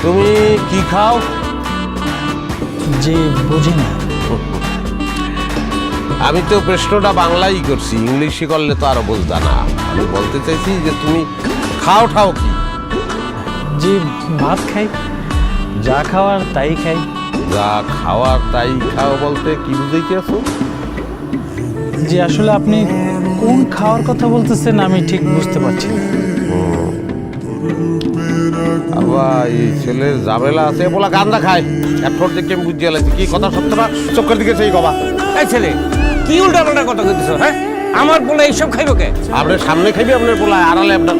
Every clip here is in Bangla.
তুমি কি খাও? জি বুঝি না। আমি তো প্রশ্নটা বাংলাই করছি, ইংলিশে করলে তো আরো বুঝতা না। আমি বলতে চাইছি যে তুমি খাও ঠাও কি? জি ভাত খাই, যা খাওয়ার তাই খাই। যা খাওয়ার তাই খাও বলতে কি বুঝাইতেছো? জি আসলে আপনি কোন খাওয়ার কথা বলতেছেন আমি ঠিক বুঝতে পারছি না। আবার এই ছেলের ঝামেলা আছে, বলা গান্দা খায়। এরপর দেখে আমি বুঝিয়ে লাগছি কি কথা সত্যটা, চোখের দিকে সেই কবা। এই ছেলে কি উল্টা পাল্টা কথা কইতেছো? হ্যাঁ, আমার বলে এইসব খাইব কে? আপনার সামনে খাইবি, আপনার বলা আড়ালে আপনার।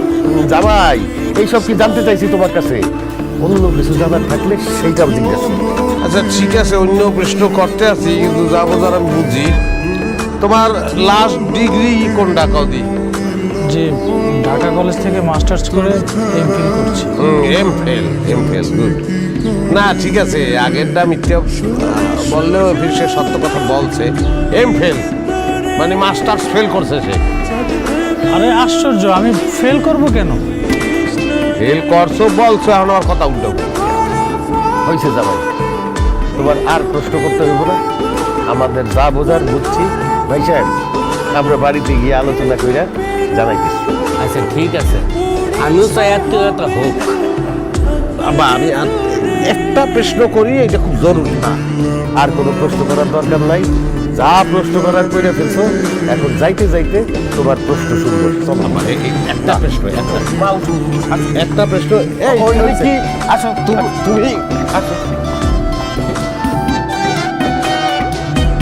জামাই এইসব কি জানতে চাইছি তোমার কাছে? অন্য কিছু জানার থাকলে সেইটা জিজ্ঞাসা। আচ্ছা ঠিক আছে, অন্য প্রশ্ন করতে আছি, কিন্তু যা বোঝার আমি বুঝি। তোমার লাস্ট ডিগ্রি কোনটা কদি? জি ঢাকা কলেজ থেকে মাস্টার্স করে এমফিল করছি। এমফেল গুড। না ঠিক আছে, আগেরটা মিথ্যা বললেও ফির সে সত্য কথা বলছে। এমফেল মানে মাস্টার্স ফেল করছে সে। আরে আশ্চর্য, আমি ফেল করব কেন? ফেল করছো বলছো, এখন আমার কথা উল্টো। হয়েছে জামাই, তোমার আর প্রশ্ন করতে হইব না। আমাদের যা বোঝার বুঝছি। ভাই সাহেব, আমরা বাড়িতে গিয়ে আলোচনা কইরা জানাইতেছি। আচ্ছা ঠিক আছে, আমিও চাই আত্মীয়তা হোক। আবার আমি আর একটা প্রশ্ন করি, এটা খুব জরুরি। না, আর কোনো প্রশ্ন করার দরকার নাই। যা প্রশ্ন করার কইরা ফেলছো, এখন যাইতে যাইতে তোমার প্রশ্ন শুনবো। চলো আমার একটা প্রশ্ন, একটা প্রশ্ন। এই কি? আসো তুমি আসো।